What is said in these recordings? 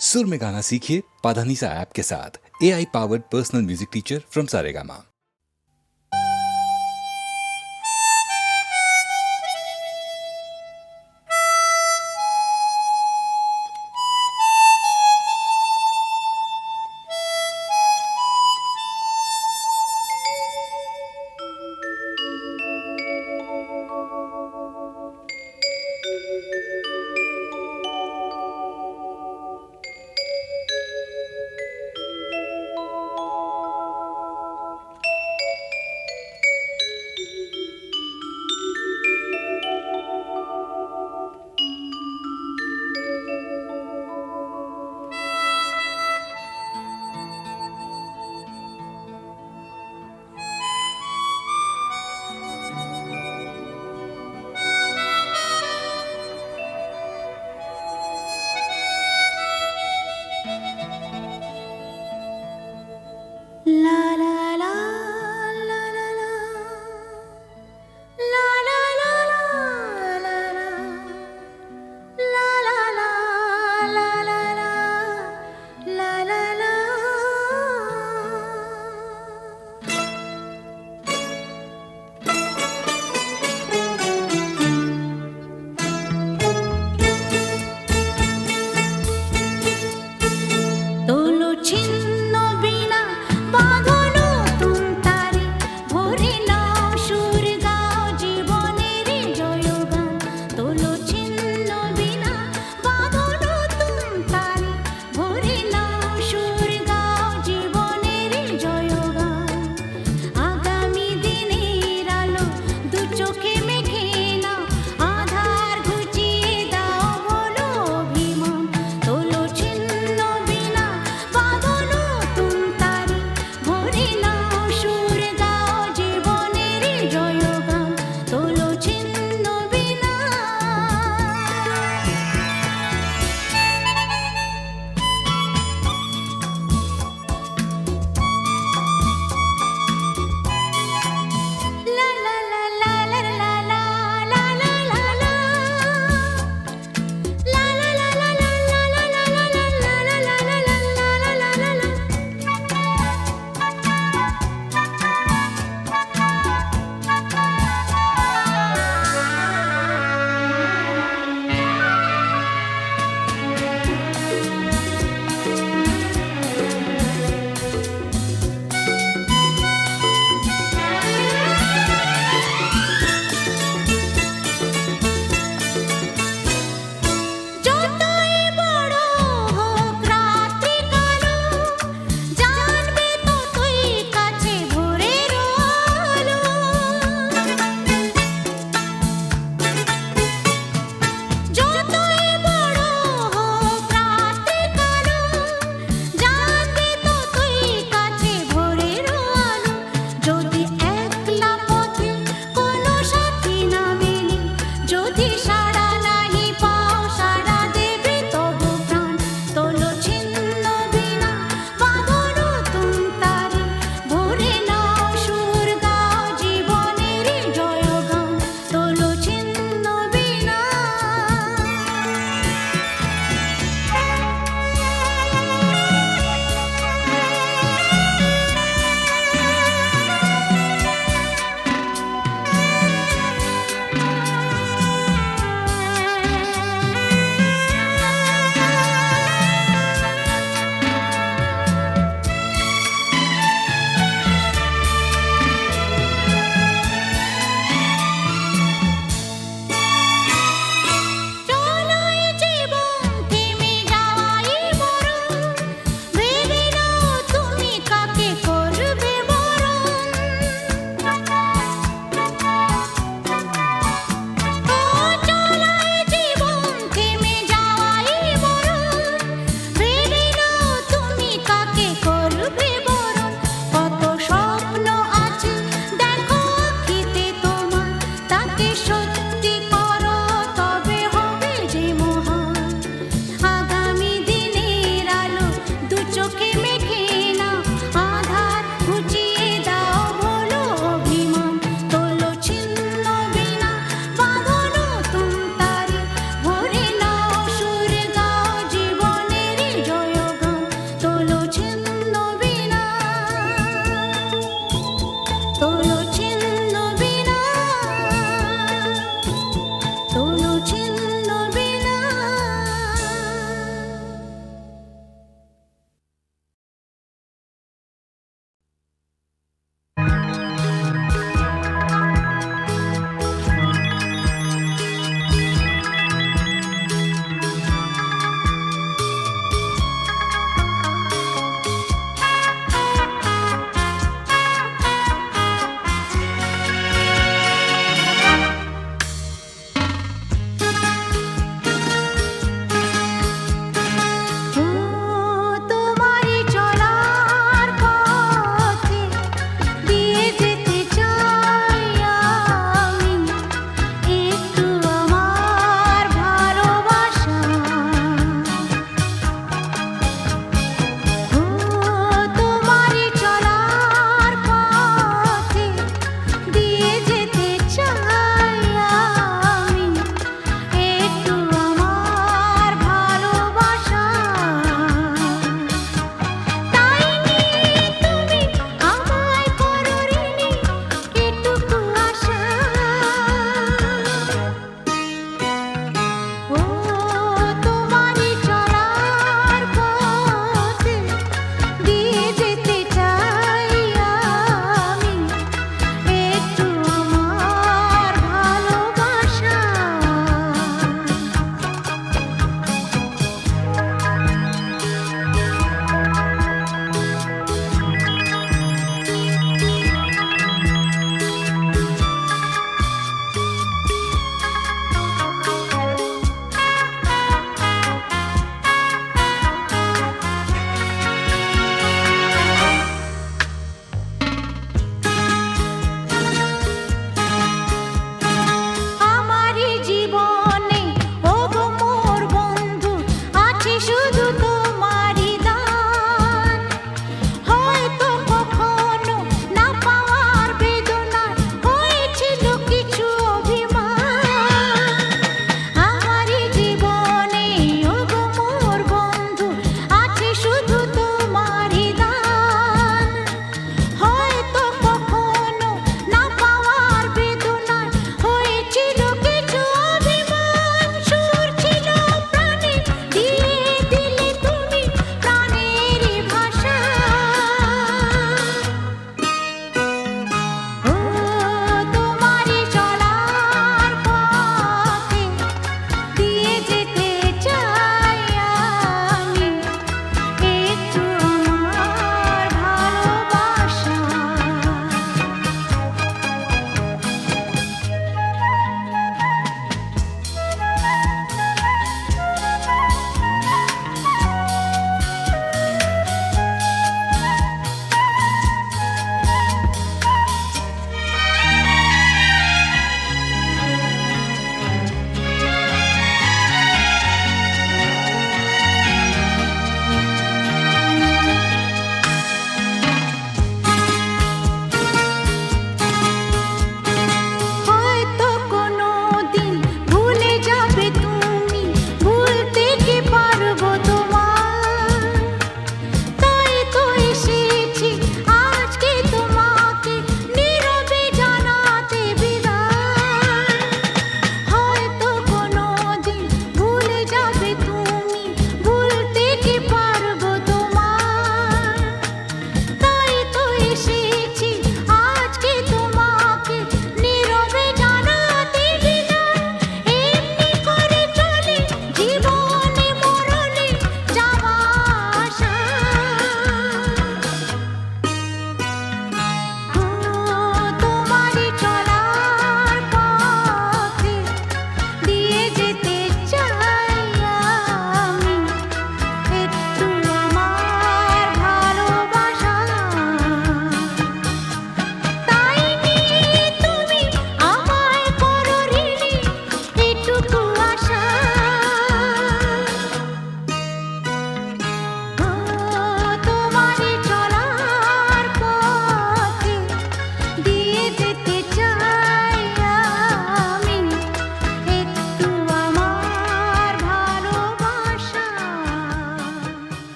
सुर में गाना सीखिए पाधानीसा ऐप के साथ। AI powered personal music teacher from Saregama.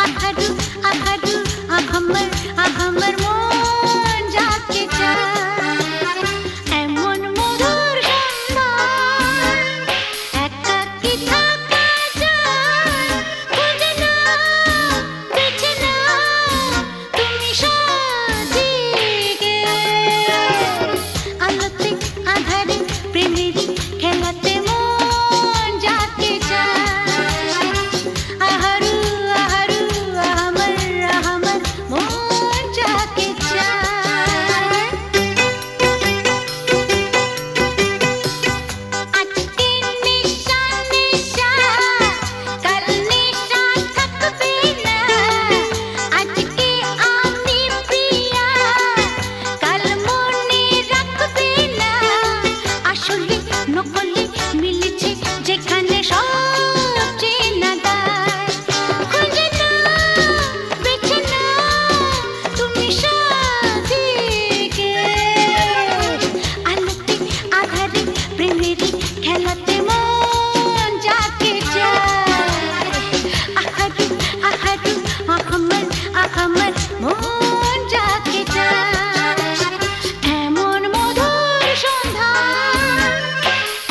আহারু আহারু আহামর মন যাকে চায় এমন মধুর সন্ধান একাকী থাকা যায় খুঁজে নাও বেছে নাও তুমি সাজিকে আলোতে আধারে প্রেমেরই খেলাতে মন যাকে চায় আহারু আহারু আহামর মন যাকে চায় আজকে নিশা নিশা কাল নিশা থাকবে না আজকে আমি প্রিয়া কাল মনে রাখবে না আসলে নকলে মিলেছে যেখানে সব চেনা দায় খুঁজে নাও বেছে নাও তুমি সাজিকে আলোতে আধারে প্রেমেরই খেলাতে মন যাকে চায় আহারু আহারু আহামর মন যাকে চায় এমন মধুর সন্ধান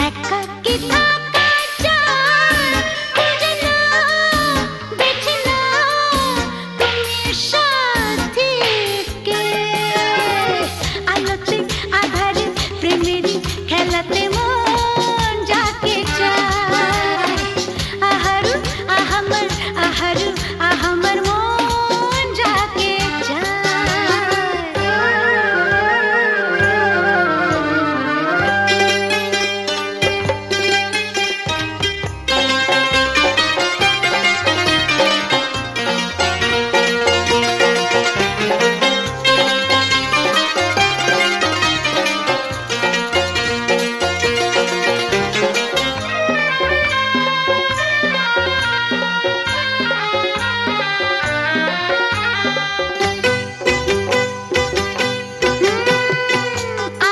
একাকী থাকা যায় খুঁজে নাও বেছে নাও তুমি সাথীকে আলোতে আধারে প্রেমেরই খেলাতে মন যাকে চায় আহারু আহামর মন যাকে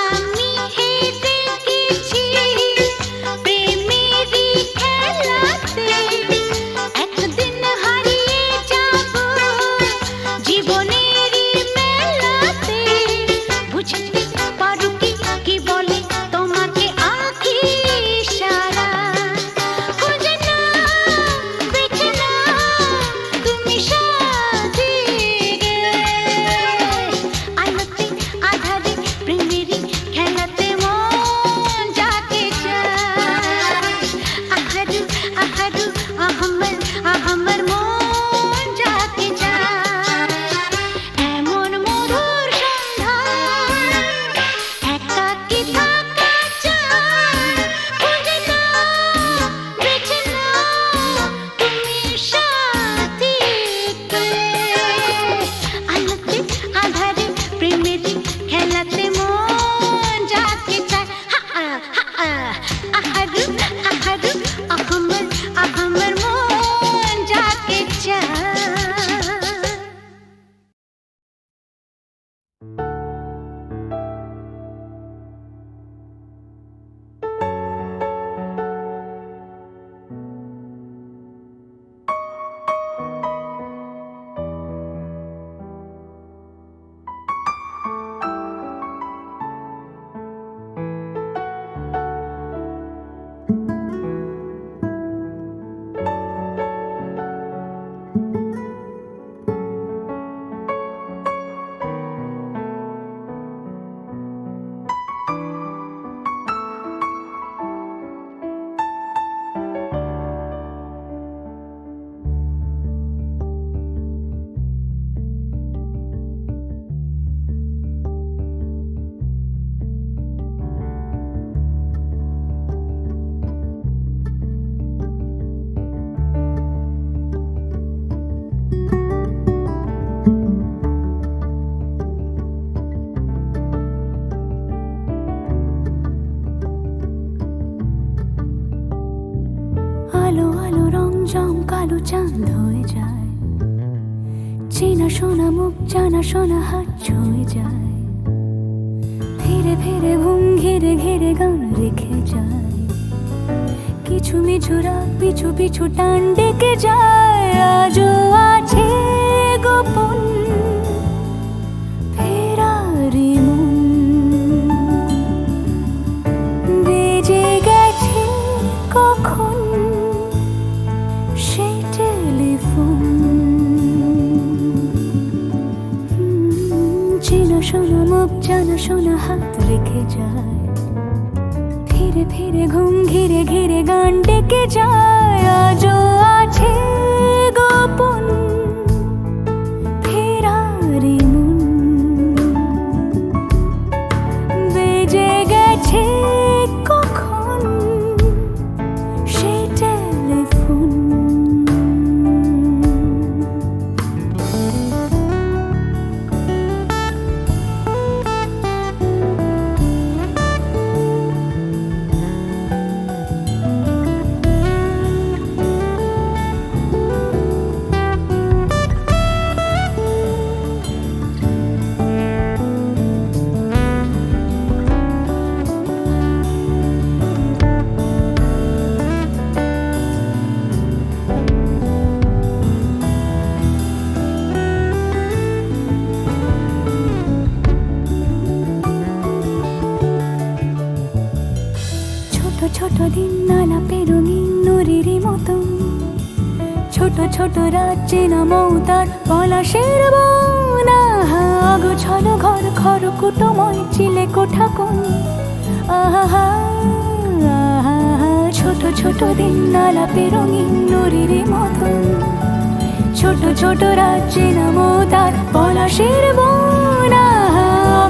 আমি হেরে গেছি প্রেমেরই খেলাতে একদিন হারিয়ে যাব জীবনেরই মেলাতে বুঝতে পারো কি বলে তোমাকে আঁখি ইশারা খুঁজে নাও বেছে নাও তুমি সাজিকে আলোতে আধারে প্রেমেরই খেলাতে মন যাকে চায় আহারু আহামর মন যাকে চায় এমন মধুর সন্ধান একাকী থাকা যায় খুঁজে নাও বেছে নাও তুমি সাথীকে আলোতে আধারে প্রেমেরই খেলাতে মন যাকে চায় আহারু আহামর মন যাকে চায় কালো চাঁদ হয়ে যায়, চেনা শোনা মুখ জানা শোনা হাত ছুঁয়ে যায়, ধীরে ধীরে ঘুম ঘিরে ঘিরে গান রেখে যায়, কিছু মিছু রাত পিছু পিছু টান ডেকে যায়। আজও আছে গোপন ফেরারি মন বেজে গেছে কখন সেই টেলিফোন চেনা শোনা মুখ জানা শোনা হাত রেখে যায় ফিরে ফিরে ঘুম ঘিরে ঘিরে গান ডেকে যায় আজও আছে গোপন ফেরারি মন বেজে গেছে কখন সেই টেলিফোন ছোট দিন আলাপে রঙিন নুরির মতন ছোট ছোট রাজ্যে নামতার পলাশের বন গোছল ঘর খড়কুটোময় চিলে কোঠা কোন আহা ছোট ছোট দিন আলাপে রঙিন নুরির মতন ছোট ছোট রাজ্যে নামতার পলাশের বন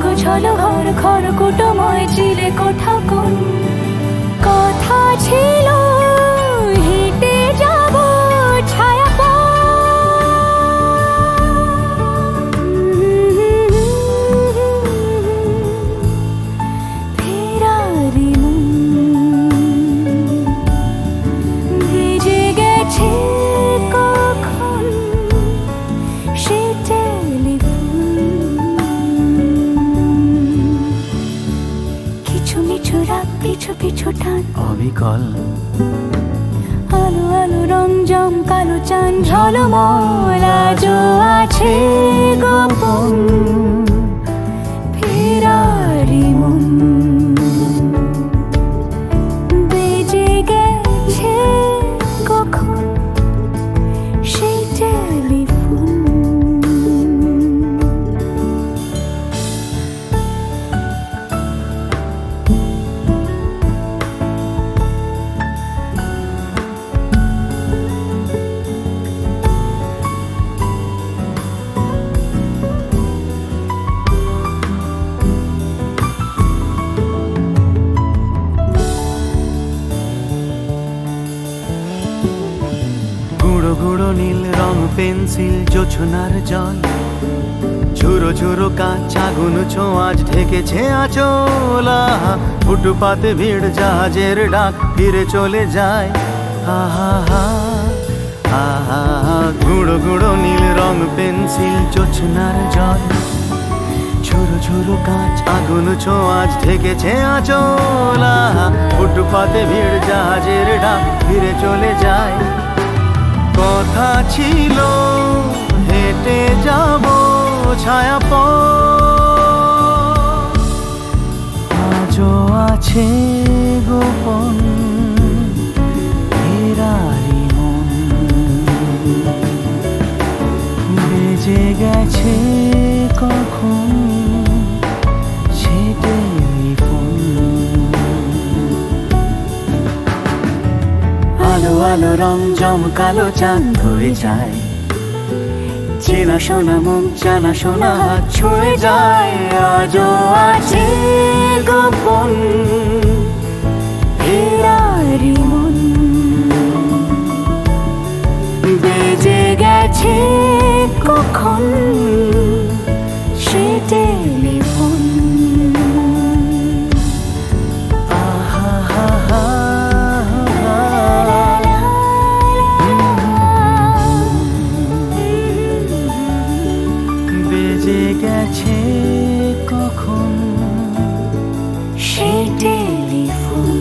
গোছল ঘর খড়কুটোময় চিলে কোঠা কোন কথা ছিল হেঁটে যাব ছায়া ফেরারি মন ভেজে গেছে কখন সে টেলিফোন কিছু মিছু রাত পিছু পিছু টান অবিকল আলো আলো রং জম কালো চান ঝলমল আজও আছে গোপন ফেরারি মন বেজে গেছে কখন সেই টেলিফোন গুঁড়ো গুঁড়ো নীল রং পেন্সিল জোছনার জল ঝুরো ঝুরো কাঁচ আগুন ছোঁয়াজ ঢেকেছে আচলা ফুটপাতে ভিড় জাহাজের ডাক ফিরে চলে যায় আহা আহা গুঁড়ো গুঁড়ো নীল রং পেন্সিল জোছনার জল ঝুরো ঝুরো কাঁচ আগুন ছোঁয়াজ ঢেকেছে আচলা ফুটপাতে ভিড় জাহাজের ডাক ফিরে চলে যায় কথা ছিল হেঁটে যাব ছায়া আজও আছে গোপন ফেরারি মন বেজে গেছে কখন সে টেলিফোন আলো আলো রং জমকালো চাঁদ হয়ে যায় চেনা শোনা মুখ জানা শোনা হাত ছুঁয়ে যায় আজও আছে গোপন ফেরারি মন বেজে গেছে কখন সে টেলিফোন বেজে গেছে কখন সে টেলিফোন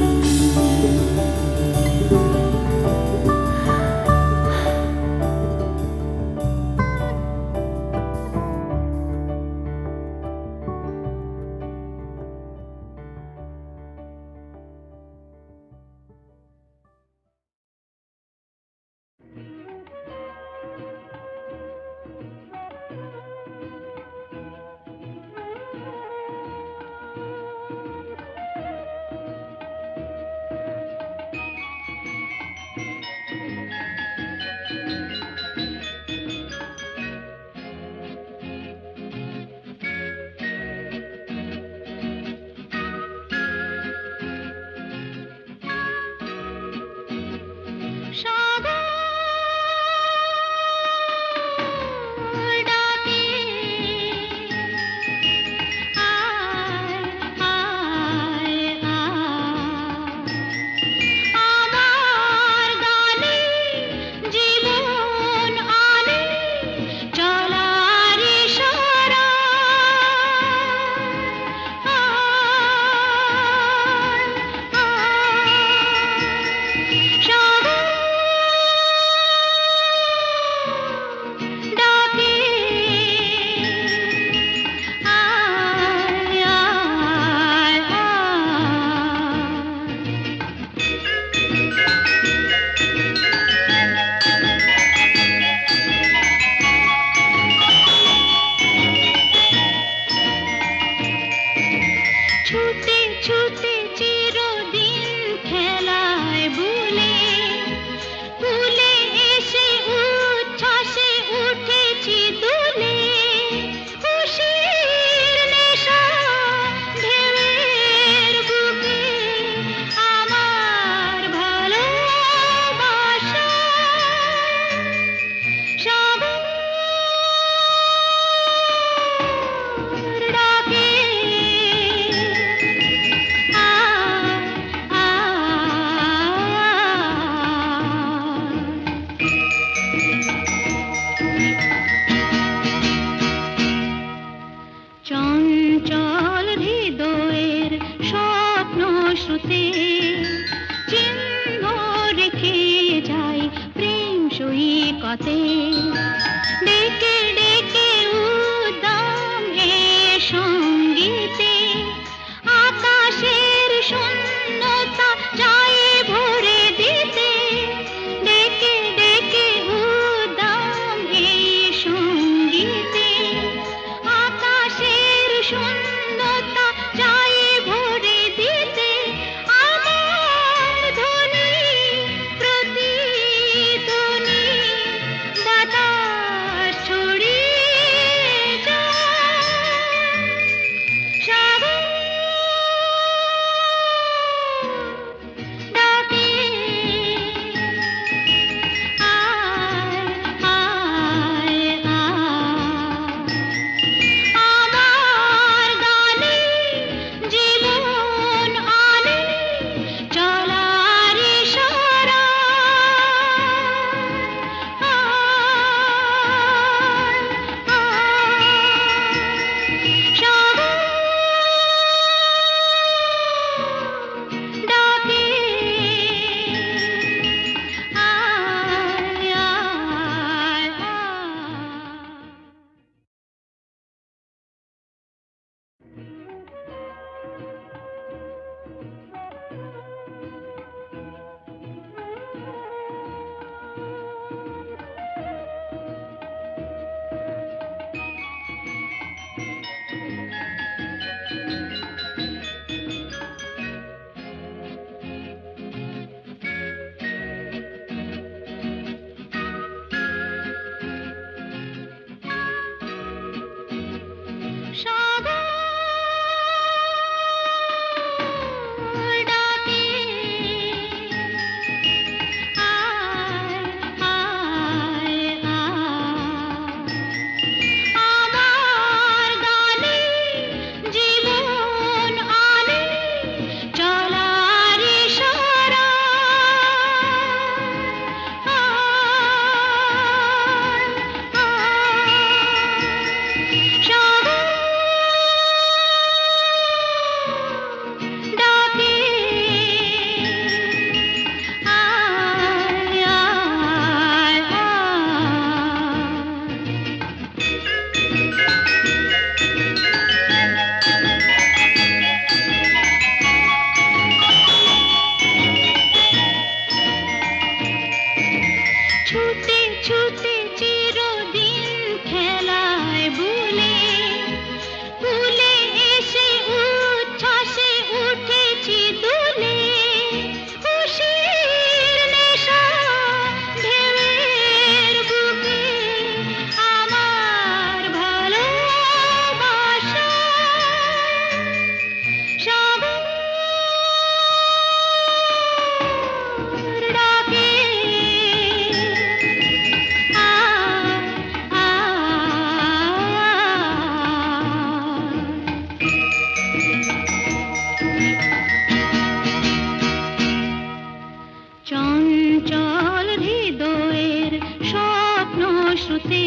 শ্রুতে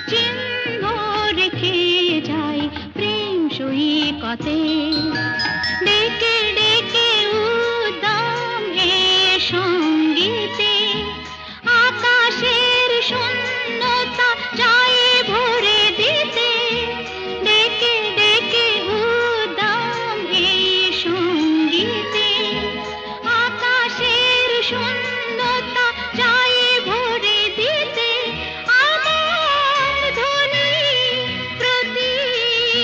চিহ্ন রেখে যায় প্রেম সৈকতে ডেকে ডেকে উদ্দাম হে সঙ্গীতে আকাশের শূন্যতা যায় ভরে দিতে ডেকে ডেকে উদ্দাম হে সঙ্গীতে আকাশের শূন্যতা যায় ভরে দিতে আমার ধ্বনি প্রতিধ্বনি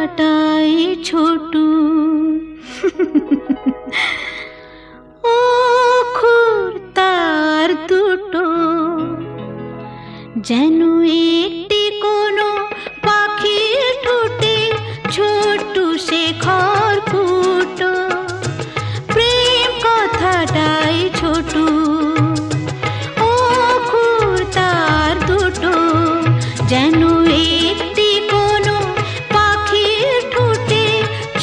কথাটাই ছোট অক্ষর তার দুটো যেন একটি কোনো পাখির ঠোঁটে ছোট্ট সে খড়কুটো প্রেম কথাটাই ছোট অক্ষর তার দুটো যেন একটি কোনো পাখির ঠোঁটে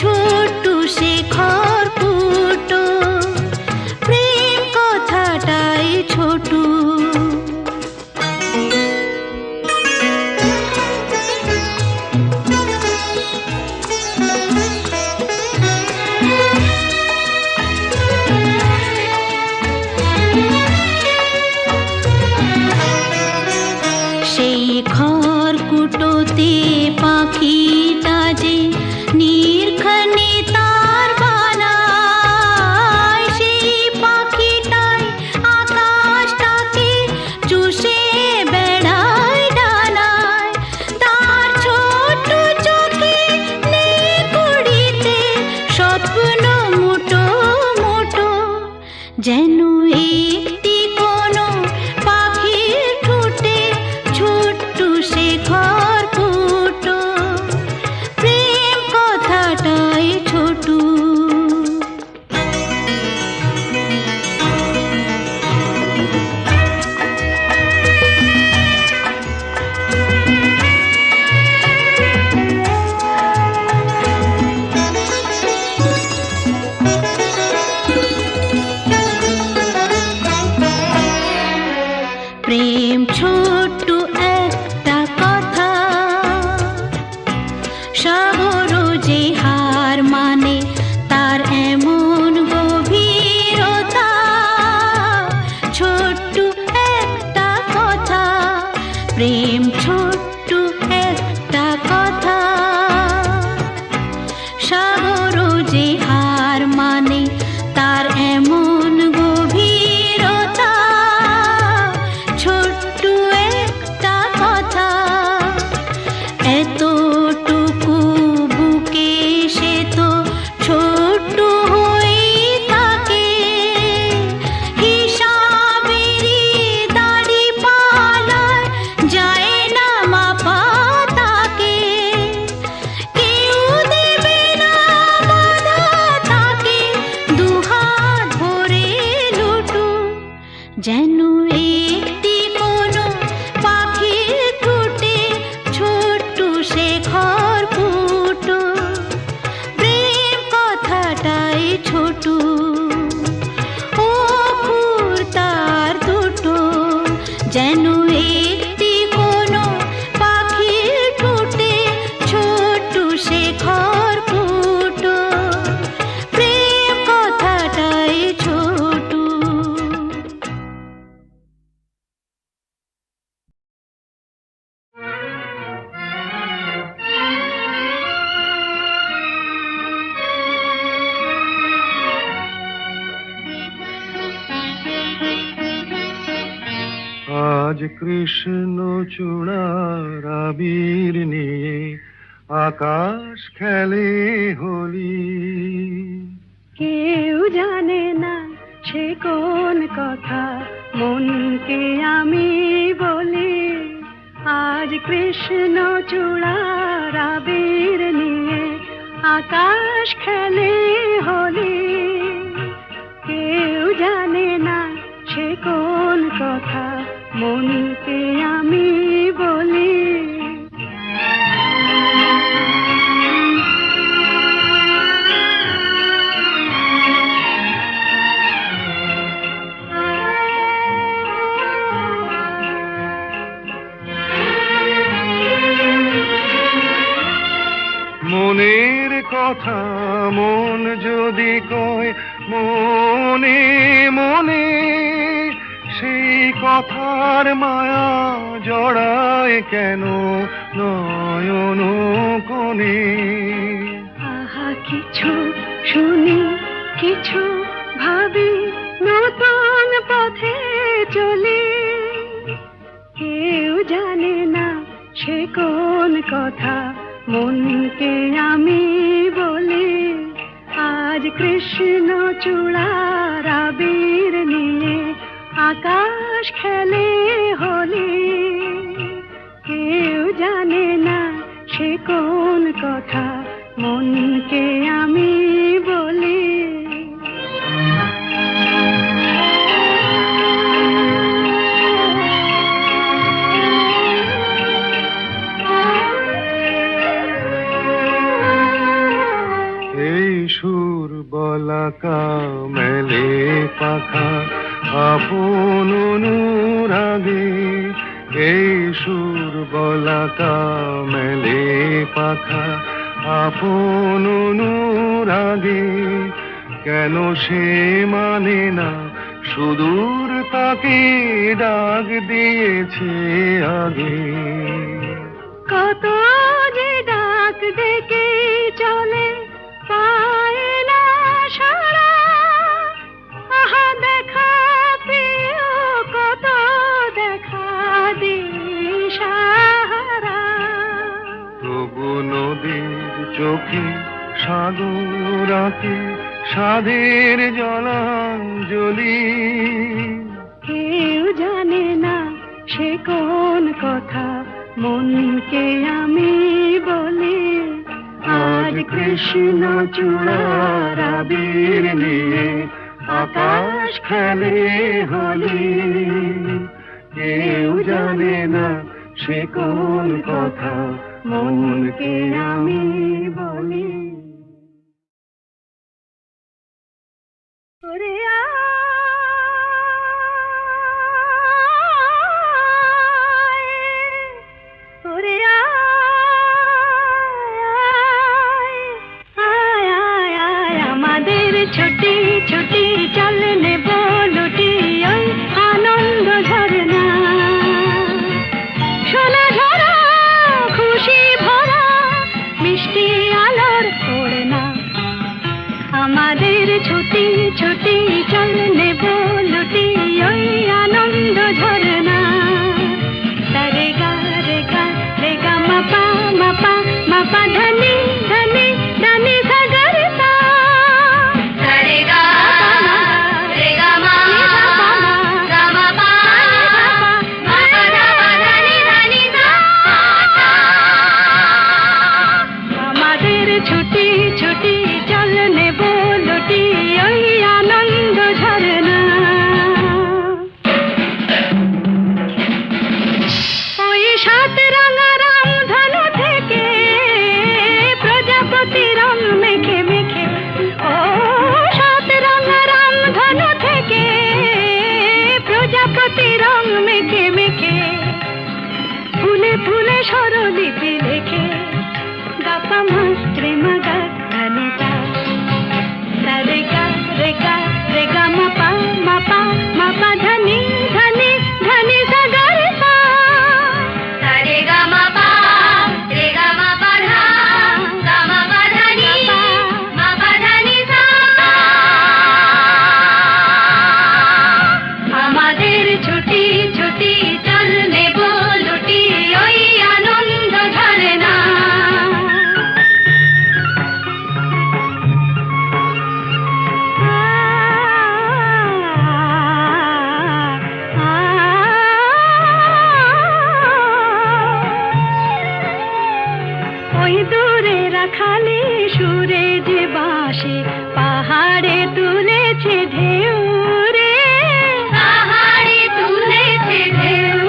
ছোট্ট সে খড়কুটো প্রেম কথাটাই ছোট সেই খড়কুটোতে পাখিটা যে নির্ঘনে তার বানায় সেই পাখিটাই আকাশটাকে চুষে বেড়ায় ডানায় তার ছোট্ট চোখে নেই কুড়িতে স্বপ্ন মুটো মুটো যেন একটি কোনো পাখির ঠোঁটে ছোট্ট সে খড়কুটো প্রেম কথাটাই ছোট প্রেম ছোট্ট একটা কথা সাগর যে হার মানে তার এমন গভীরতা ছোট্ট একটা কথা প্রেম ছোট্ট একটা কথা সাগর যে হার মানে তার এমন গভীরতা ছোট্ট একটা কথা এতটুকু বুকে সে তো ছোট্ট হয়ে থাকে হিসাবেরই দাড়ি পালার যায় না মাপা তাকে কেউ দেবে না বাধা তাকে দুহাত ভরে লুটু যেন একটি কোনো পাখির ঠোঁটে ছোট্ট সে খড়কুটো প্রেম কথাটাই ছোট অক্ষর তার দুটো যেন একটি কোনো পাখির ঠোঁটে ছোট্ট সে খড়কুটো প্রেম কথাটাই ছোট আজ কৃষ্ণ চূড়ার আবির নিয়ে আকাশ খেলে হোলি কেউ জানে না সে কোন কথা মনকে আমি বলি আজ কৃষ্ণ চূড়ার আবির নিয়ে আকাশ খেলে হোলি কেউ জানে না সে কোন কথা মনকে আমি বলি মনের কথা মন যদি কয় মনে মনে সেই কথার মায়া জড়ায় কেন নয়ন কোণে আহা কিছু শুনি কিছু ভাবি নতুন পথে চলি কেউ জানে না সে কোন কথা মনকে আমি বলি আজ কৃষ্ণ চূড়ার আবির নিয়ে আকাশ খেলে হোলি। কেউ জানে না সে কোন কথা, মনকে আমি বলি। এই সুর বলাকা মেলে পাখা আপন অনুরাগে, এই সুর বলাকা মেলে পাখা আপন অনুরাগে, কেন সে মানে না সুদূর তাকে ডাক দিয়েছে আগে। কত যে ডাক ডেকে চলে পায় না সারা, আহা দেখা প্রিয় কত দেখা দিশাহারা। তবু নদীর চোখে সাগর আঁকে সাধের জলাঞ্জলি। কেউ জানে না সে কোন কথা, মনকে আমি বলি আজ কৃষ্ণ চূড়ার আবির নিয়ে আকাশ খেলে হোলি। কেউ জানে না সে কোন কথা, মনকে আমি বলি। ওরে ওরে আমাদের ছুটি ছুটি চল নেব লুটি ওই আনন্দ ঝরনা। সোনা ঝরা খুশি ভরা মিষ্টি আলোর ওড়না। আমাদের ছুটি ছুটি চল নেব লুটি ওই আনন্দ ঝরনা। রে গা রে গা রে গা মাপা মাপা মাপা ধনি ধনি ধনি সাগরতা। রে গা রে গা মা গা মা পা মা পা ধনি ধনি সা। আমাদের ছুটি ছুটি চল নেব লুটি ওই আনন্দ ঝরনা। ওই সাত রাঙা রামধনু থেকে প্রজাপতি রং মেখে মেখে, ও সাত রাঙা রামধনু থেকে প্রজাপতি রং মেখে মেখে, ফুলে ফুলে স্বরলিপি লেখে গাপা মাস্ত্রে মাগা ধনিতা। রে গা রে গা রে গা মাপা মাপা মাপা ধনি ধনি ধনি সাগরতা। রে গা মাপা রে গা মাপা ধা গা মাপা ধনি মাপা ধনি সা। আমাদের ছুটি ছুটি চল নেব লুটি ওই আনন্দ ঝরনা। ওই দূরে রাখালি সুরে যে বাঁশি পাহাড়ে তুলেছে ঢেউ রে, পাহাড়ে তুলেছে ঢেউ।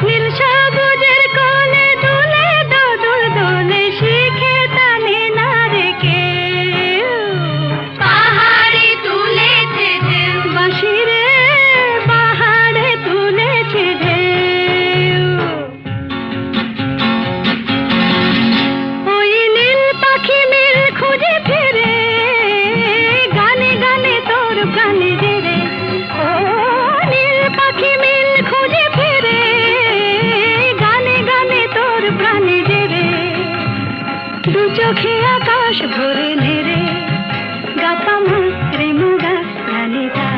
নীল সবুজের কোলে দুলে দোদুল দোলে শিখে টানে না রে কেউ। পাহাড়ে তুলেছে ঢেউ বাঁশি রে, পাহাড়ে তুলেছে ঢেউ। ওই নীল পাখি মিল খুঁজে ফিরে গানে গানে তোর প্রাণে জেরে। ও নীল পাখি মিল খুঁজে ফিরে গানে গানে তোর প্রাণে জেরে। দু চোখে আকাশ ভরে নেড়ে গাপা মাস্ত্রে মুগা ধনিতা।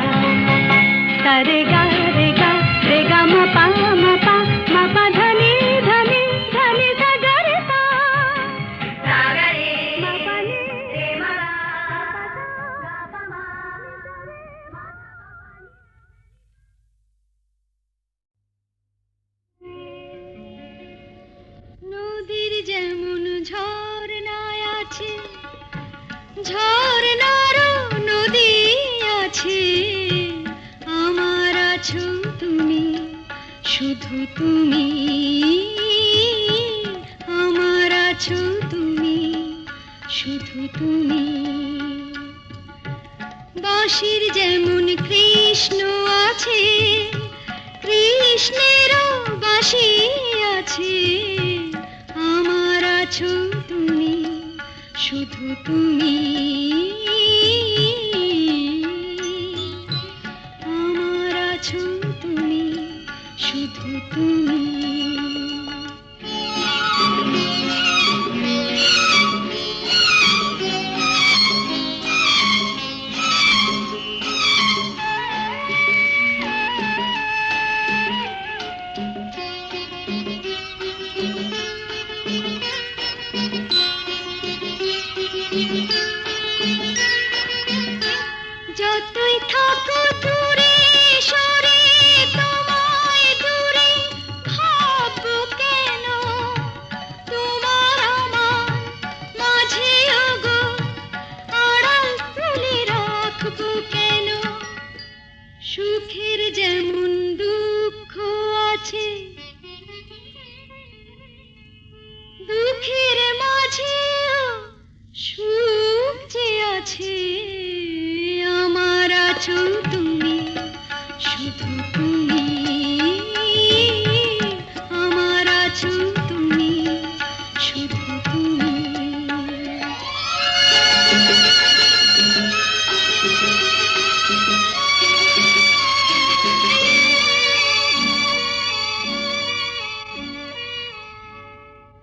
রে গা রে গা রে গা মাপা মাপা মাপা ধনি ধনি ধনি সাগরতা। ঝর্ণারও নদী আছে, আমার আছো তুমি, শুধু তুমি, আমার আছো তুমি, শুধু তুমি। বাঁশির যেমন কৃষ্ণ আছে, কৃষ্ণেরও বাঁশি আছে, আমার আছো তুমি, শুধু তুমি, আমার আছো তুমি, শুধু তুমি। যতই থাকো দূরে সরে, তোমায় দূরে ভাববো কেন, তোমার আমার মাঝে ওগো আড়াল তুলে রাখবো কেন। সুখের যেমন দুঃখ আছে, দুঃখের মাঝেও সুখ যে আছে, আমার আছো তুমি, শুধু তুমি, আমার আছো তুমি, শুধু তুমি।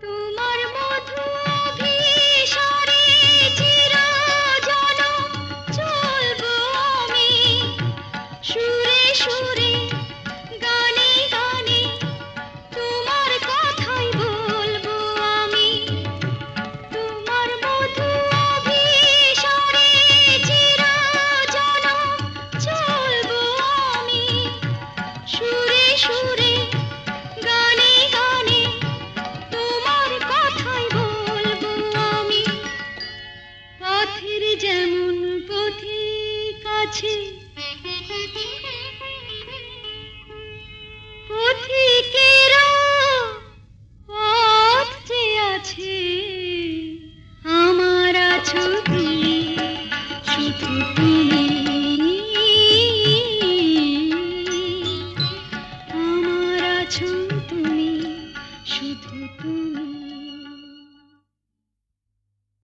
তোমার মধু অভিসারে চিরজনম চলবো আমি, সুরে সুরে গানে গানে তোমার কথাই বলবো আমি। তোমার মধু অভিসারে চিরজনম চলবো আমি, সুরে সুরে গানে গানে তোমার কথাই বলবো আমি। পথের যেমন পথিক আছে, পথিকেরও পথ যে আছে, আমার আছো তুমি, শুধু তুমি।